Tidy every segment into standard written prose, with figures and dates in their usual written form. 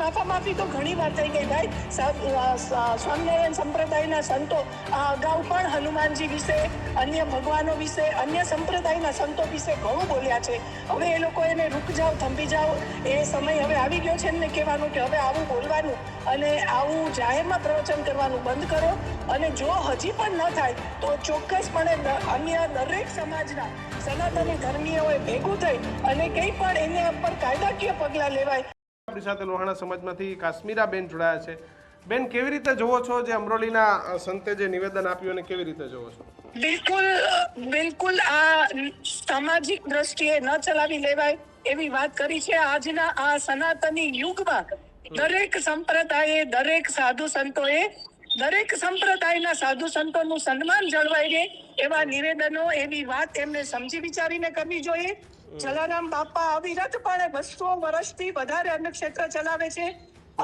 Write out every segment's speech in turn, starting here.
આવી માફી તો ઘણી વાર થઈ ગઈ ભાઈ. સ્વામિનારાયણ સંપ્રદાયના સંતો અગાઉ પણ હનુમાનજી વિશે, અન્ય ભગવાનો વિશે, અન્ય સંપ્રદાયના સંતો વિશે ઘણું બોલ્યા છે. હવે એ લોકો એને રૂક જાઓ, થંભી જાઓ, એ સમય હવે આવી ગયો છે એમને કહેવાનું કે હવે આવું બોલવાનું અને આવું જાહેરમાં પ્રવચન કરવાનું બંધ કરો. અને જો હજી પણ ન થાય તો ચોક્કસપણે અન્ય દરેક સમાજના સનાતની ધર્મીઓએ ભેગું થઈ અને કંઈ પણ એના પર કાયદાકીય પગલાં લેવાય. આપણી સાથે લોહાણા સમાજમાંથી કાશ્મીરા બેન જોડાયા છે. બેન, કેવી રીતે જોવો છો જે અમરોલીના સંતે જે નિવેદન આપ્યું અને કેવી રીતે જોવો છો? બિલકુલ આ સામાજિક દ્રષ્ટિએ ન ચલાવી લેવાય એવી વાત કરી છે. આજના આ સનાતની યુગમાં દરેક સંપ્રદાયે, દરેક સાધુ સંતોએ, દરેક સંપ્રદાયના સાધુ સંતોનું સન્માન જળવાઈ રહે એવા નિવેદનો, એવી વાત એમને સમજી વિચારીને કરવી જોઈએ. જલારામ બાપા અવિરતપણે 200 વર્ષથી વધારે અન્નક્ષેત્ર ચલાવે છે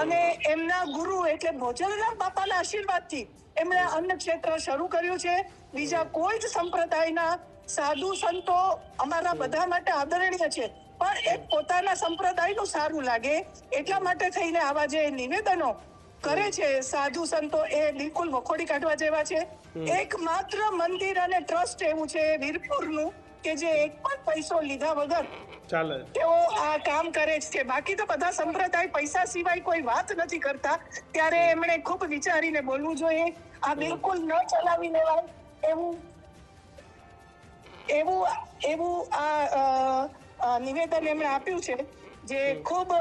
અને એમના ગુરુ એટલે ભોજરામ બાપાના આશીર્વાદથી એમણે અન્નક્ષેત્ર શરૂ કર્યું છે. બીજા કોઈ જ સંપ્રદાયના સાધુ સંતો અમારા બધા માટે આદરણીય છે, પણ એક પોતાના સંપ્રદાયનું સારું લાગે એટલા માટે થઈને આવા જે નિવેદનો કરે છે સાધુ સંતો, એ બિલકુલ વખોડી કાઢવા જેવા છે. એકમાત્ર મંદિર અને ટ્રસ્ટ એવું છે વીરપુરનું કે જે એક પણ પૈસો લીધા વગર ચાલે તેઓ આ કામ કરે છે. બાકી તો બધા સંપ્રદાય પૈસા સિવાય કોઈ વાત નથી કરતા. ત્યારે એમણે ખૂબ વિચારીને બોલવું જોઈએ. આ બિલકુલ ન ચલાવી લેવાય એવું આ નિવેદન એમણે આપ્યું છે જે ખૂબ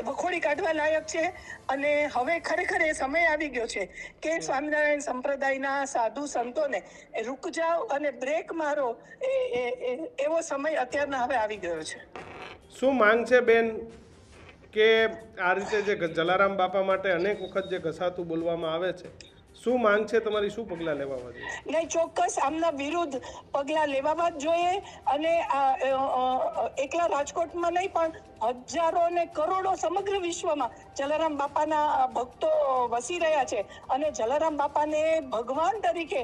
વખોડી કાઢવા લાયક છે. અને હવે ખરેખર એ સમય આવી ગયો છે કે સ્વામિનારાયણ સંપ્રદાયના સાધુ સંતોને રૂક જાઓ અને બ્રેક મારો એવો સમય અત્યારના હવે આવી ગયો છે. શું માંગ છે બેન કે આ રીતે જે જલારામ બાપા માટે અનેક વખત જે ઘસાતું બોલવામાં આવે છે, શું માંગ છે તમારી? શું પગલાં લેવા જોઈએ? નહીં, ચોક્કસ આમના વિરુદ્ધ પગલાં લેવા જ જોઈએ. અને એકલા રાજકોટમાં નહીં પણ હજારો ને કરોડો સમગ્ર વિશ્વમાં જલારામ બાપાના ભક્તો વસી રહ્યા છે અને જલારામ બાપાને ભગવાન તરીકે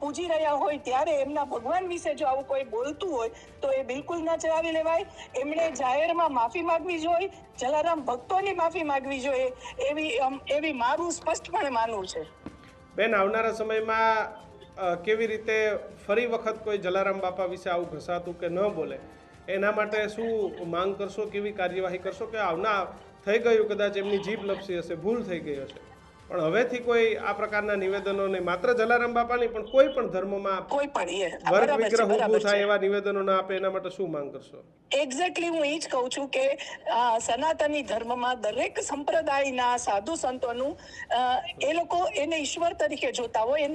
પૂજી રહ્યા હોય ત્યારે એમના ભગવાન વિશે જો આવું કોઈ બોલતું હોય તો એ બિલકુલ ન ચલાવી લેવાય. એમણે જાહેરમાં માફી માંગવી જોઈએ, જલારામ ભક્તોની માફી માંગવી જોઈએ એવી મારું સ્પષ્ટપણે માનવું છે. બેન, આવનારા સમયમાં કેવી રીતે ફરી વખત કોઈ જલારામ બાપા વિશે આવું ઘસાતું કે ન બોલે એના માટે શું માંગ કરશો? કેવી કાર્યવાહી કરશો? કે થઈ ગયું, કદાચ એમની જીભ લપસી હશે, ભૂલ થઈ ગઈ હશે, પણ હવેથી કોઈ આ પ્રકારના નિવેદનો નહીં, માત્ર જલારામ બાપાની પણ કોઈ પણ ધર્મમાં કોઈ પણ વર્ગ વિગ્રહ ઊભું થાય એવા નિવેદનો ના આપે, એના માટે શું માંગ કરશો? એક્ઝેક્ટલી હું એ જ કહું છું કે સનાતની ધર્મમાં દરેક સંપ્રદાયના સાધુ સંતોનું એ લોકો એને ઈશ્વર તરીકે જોતા હોય,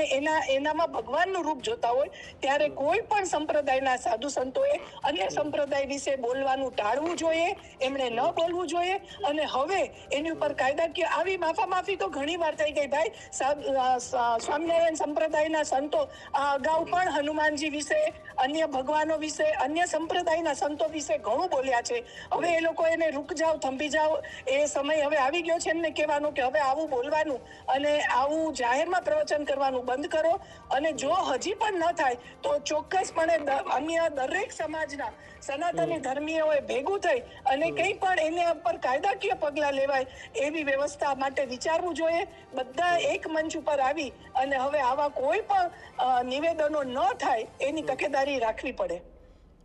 એનામાં ભગવાનનું રૂપ જોતા હોય, ત્યારે કોઈ પણ સંપ્રદાયના સાધુ સંતોએ અન્ય સંપ્રદાય વિશે બોલવાનું ટાળવું જોઈએ. એમણે ન બોલવું જોઈએ. અને હવે એની ઉપર કાયદાકીય આવી માફી તો ઘણી વાર થઈ ગઈ ભાઈ. સ્વામિનારાયણ સંપ્રદાયના સંતો અગાઉ પણ હનુમાનજી વિશે, અન્ય ભગવાનો વિશે, અન્ય સંપ્રદાયના સંતો વિશે ઘણું બોલ્યા છે. હવે એ લોકો એને રૂક જાઓ, થંભી જાઓ, એ સમય હવે આવી ગયો છે એમને કહેવાનું કે હવે આવું બોલવાનું અને આવું જાહેરમાં પ્રવચન કરવાનું બંધ કરો. અને જો હજી પણ ન થાય તો ચોક્કસપણે અન્ય દરેક સમાજના સનાતની ધર્મીઓએ ભેગું થઈ અને કંઈ પણ એના પર કાયદાકીય પગલાં લેવાય એવી વ્યવસ્થા માટે વિચારવું જોઈએ. બધા એક મંચ ઉપર આવી અને હવે આવા કોઈ પણ નિવેદનો ન થાય એની તકેદારી રાખવી પડે.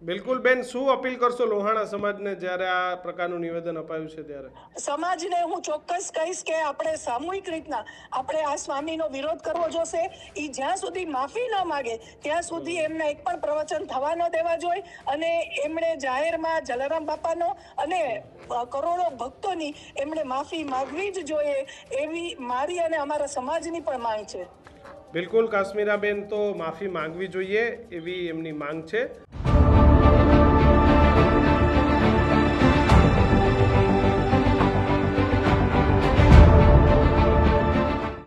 બિલકુલ બેન, શું અપીલ કરશો લોહાણા સમાજને જ્યારે આ પ્રકારનું નિવેદન અપાયું છે ત્યારે? સમાજને હું ચોક્કસ કહીશ કે આપણે સામૂહિક રીતના આપણે આ સ્વામીનો વિરોધ કરવો જોશે. એ જ્યાં સુધી માફી ન માગે ત્યાં સુધી એમને એક પણ પ્રવચન થવા ન દેવા જોઈએ. અને એમણે જાહેરમાં જલારામ બાપાનો અને કરોડો ભક્તોની એમણે માફી માગવી જ જોઈએ એવી મારી અને અમારા સમાજની પણ માંગ છે. બિલકુલ કાશ્મીરા બેન, તો માફી માંગવી જોઈએ એવી એમની માંગ છે.